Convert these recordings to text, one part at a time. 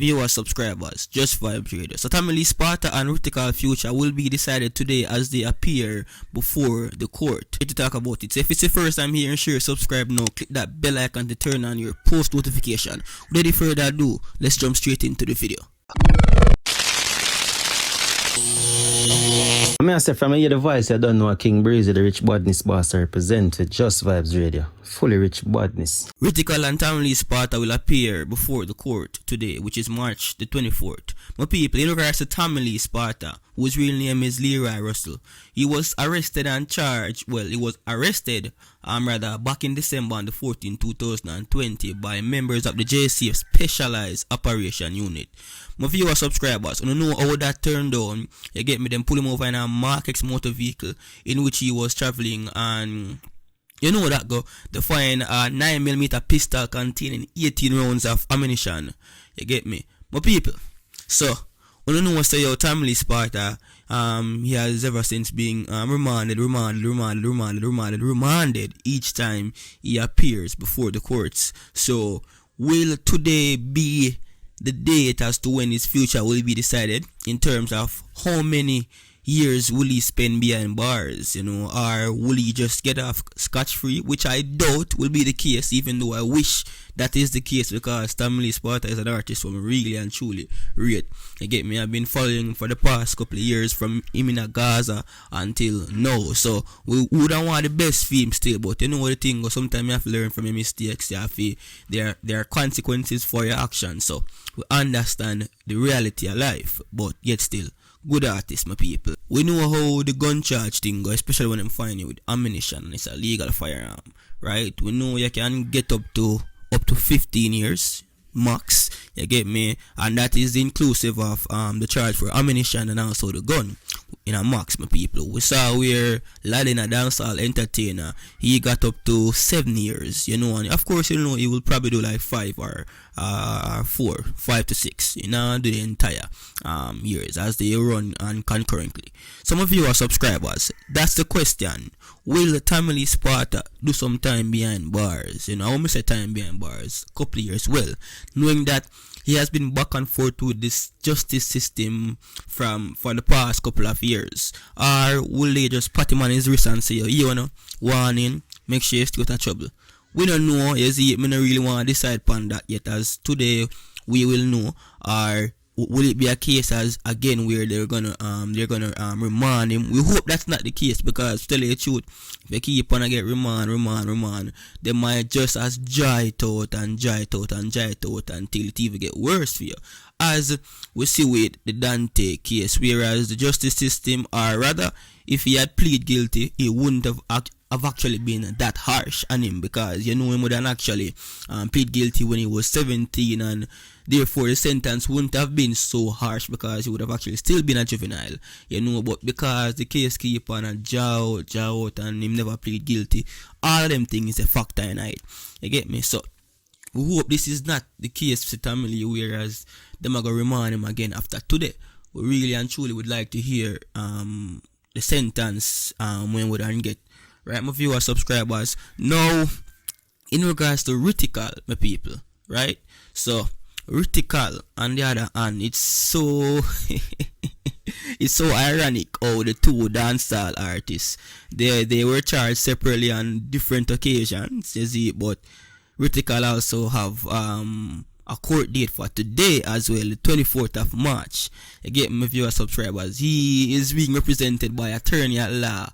viewers, subscribers, Just Vibes Radio. So Tamale, Sparta and Rytikal future will be decided today as they appear before the court. To talk about it. So if it's the first time here, share, subscribe now, click that bell icon to turn on your post notification. Without any further ado, let's jump straight into the video. I say from here the voice I don't know King Breezy, the Rich Badness boss, represent with Just Vibes Radio. Fully Rich Badness. Rytikal and Tamale Sparta will appear before the court today, which is March the 24th. My people, in regards to Tamale Sparta, whose real name is Leroy Russell, he was arrested and charged, back in December on the 14th, 2020 by members of the JCF Specialized Operation Unit. My viewer subscribers, you know how that turned on. You get me, them pull him over in a Mark X motor vehicle in which he was traveling, and you know that go, they find a 9mm pistol containing 18 rounds of ammunition. You get me? My people, so you know what's your Tamale Sparta, he has ever since been remanded each time he appears before the courts. So will today be the date as to when his future will be decided in terms of how many years will he spend behind bars, or will he just get off scotch-free, which I doubt will be the case, even though I wish that is the case, because Tamale Sparta is an artist who I really and truly rate. You get me? I've been following for the past couple of years from him in Gaza until now, so we don't want the best film still, but you know the thing, sometimes you have to learn from your mistakes. There are consequences for your actions, so we understand the reality of life, but yet still good artist, my people. We know how the gun charge thing go, especially when I'm find you with ammunition and it's a legal firearm, right? We know you can get up to 15 years max, you get me, and that is inclusive of the charge for ammunition and also the gun in a max, my people. We saw where Laden, a dancehall entertainer, he got up to 7 years, and of course he will probably do like 5 or 5 to 6, do the entire years as they run and concurrently. Some of you are subscribers. That's the question. Will Tamale Sparta do some time behind bars? I almost say time behind bars, a couple of years. Well, knowing that he has been back and forth with this justice system for the past couple of years, or will they just pat him on his wrist and say, warning, make sure you stay out of trouble? We don't know. You see, we don't really want to decide upon that yet, as today we will know. Or will it be a case as again where they're gonna remand him? We hope that's not the case, because to tell you the truth, if they keep on get remand, they might just as dry it out until it even get worse for you. As we see with the Dante case, whereas the justice system, or rather, if he had plead guilty, he wouldn't have actually been that harsh on him, because him would have actually plead guilty when he was 17, and therefore the sentence wouldn't have been so harsh, because he would have actually still been a juvenile, but because the case keep on a jaw out and him never plead guilty, all of them things is a factor in it. You get me? So we hope this is not the case for Tamale, whereas them are going to remand him again after today. We really and truly would like to hear the sentence when we don't get. Right, my viewers, subscribers. Now, in regards to Rytikal, my people, right? So, Rytikal, on the other hand, it's so it's so ironic how the two dancehall artists, they were charged separately on different occasions, you see, but Rytikal also have a court date for today as well, the 24th of March. You get my viewers, subscribers. He is being represented by attorney at law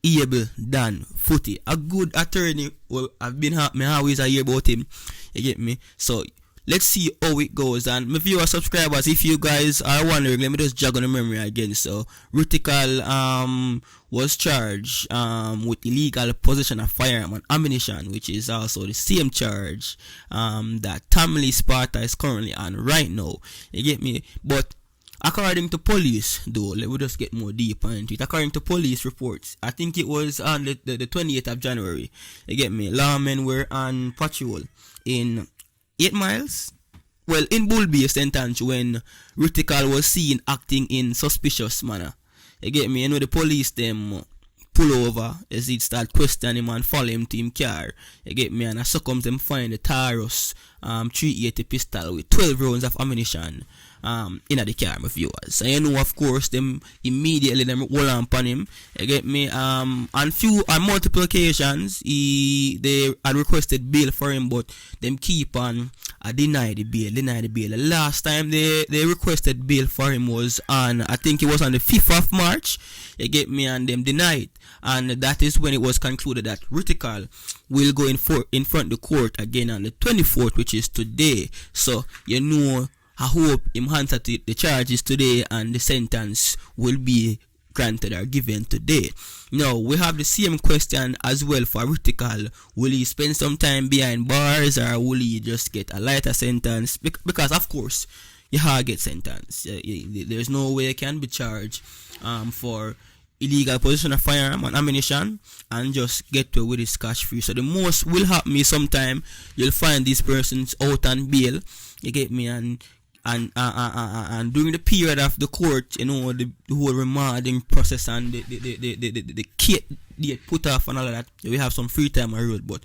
Able Dan Footy, a good attorney. Well, I've been always hear about him. You get me? So let's see how it goes. And my viewers, subscribers, if you guys are wondering, let me just jog on the memory again. So Rytikal was charged with illegal possession of firearm and ammunition, which is also the same charge that Tamale Sparta is currently on right now. You get me? But according to police, though, let me just get more deep into it. According to police reports, I think it was on the 28th of January. You get me? Lawmen were on patrol in 8 miles. Well, in Bull Bay, St. Ange, when Rytikal was seen acting in suspicious manner. You get me? The police them pull over, you see, start questioning him and follow him to him car. You get me? And I succumb them find the Taurus 380 pistol with 12 rounds of ammunition in the car, my viewers. And you know, of course, them immediately them hold on him. You get me? On multiple occasions, they had requested bail for him, but them keep on deny the bail. The last time they requested bail for him was on, I think it was on the 5th of March. You get me? And them denied. And that is when it was concluded that Rytikal will go in front of the court again on the 24th, which is today. So, you know, I hope him answer to the charges today and the sentence will be granted or given today. Now, we have the same question as well for Rytikal. Will he spend some time behind bars or will he just get a lighter sentence? Because, of course, you have get sentenced. There's no way you can be charged for illegal possession of firearm and ammunition and just get away with it scotch free. So the most will happen is sometime you'll find these persons out on bail. You get me? And during the period of the court, you know, the whole remanding process and the case they put off and all of that, we have some free time on road. But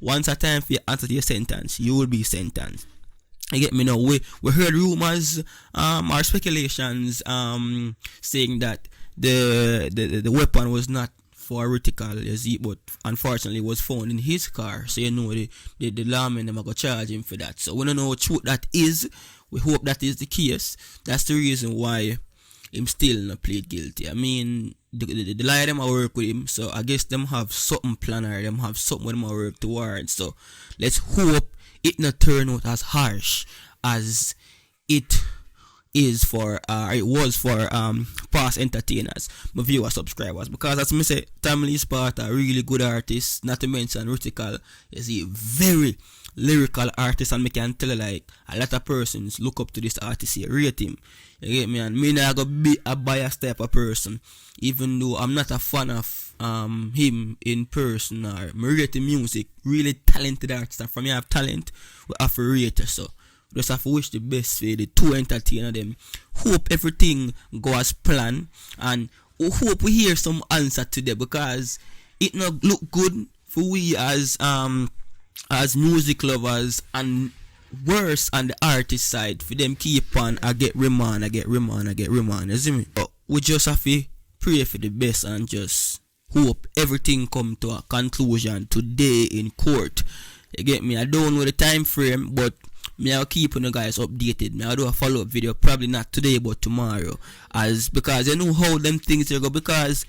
once a time for you answer to your sentence, you will be sentenced. You get me? Now, we heard rumors or speculations saying that the weapon was not for Rytikal, but unfortunately was found in his car. So you know the lawmen them are gonna charge him for that. So we don't know what truth that is. We hope that is the case. That's the reason why him still not plead guilty. I mean, the lawyer them are work with him, so I guess them have something planned or them have something them are work towards. So let's hope it not turn out as harsh as it is for it was for past entertainers, my viewers, subscribers, because as I say, Sparta, really good artist, not to mention Rytikal is a very lyrical artist, and me can tell you, like, a lot of persons look up to this artist here, rate him. You get me? And me not gonna be a biased type of person, even though I'm not a fan of him in person or me rate the music. Really talented artist, and from me have talent, we have to rate her. So just have to wish the best for the two entertainer them. Hope everything go as planned, and we hope we hear some answer today, because it not look good for we as music lovers, and worse on the artist side for them keep on I get remand. You see me? But we just have to pray for the best and just hope everything come to a conclusion today in court. You get me? I don't know the time frame, but me I'll keep you guys updated. I'll do a follow-up video, probably not today but tomorrow, because you know how them things go, because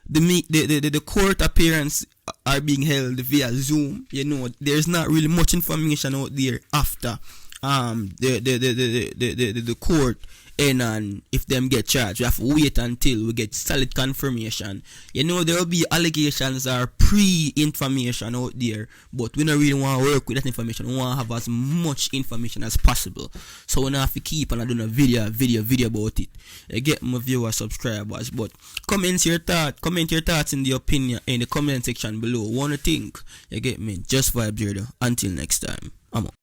the court appearance are being held via Zoom. You know, there's not really much information out there after the court and if them get charged. We have to wait until we get solid confirmation. You know, there will be allegations or pre-information out there, but we don't really want to work with that information. We want to have as much information as possible, so we don't have to keep on doing a video about it. You get my viewers, subscribers. But comment your thoughts in the comment section below. What do you think? You get me? Just Vibes Radio. Until next time, I'm out.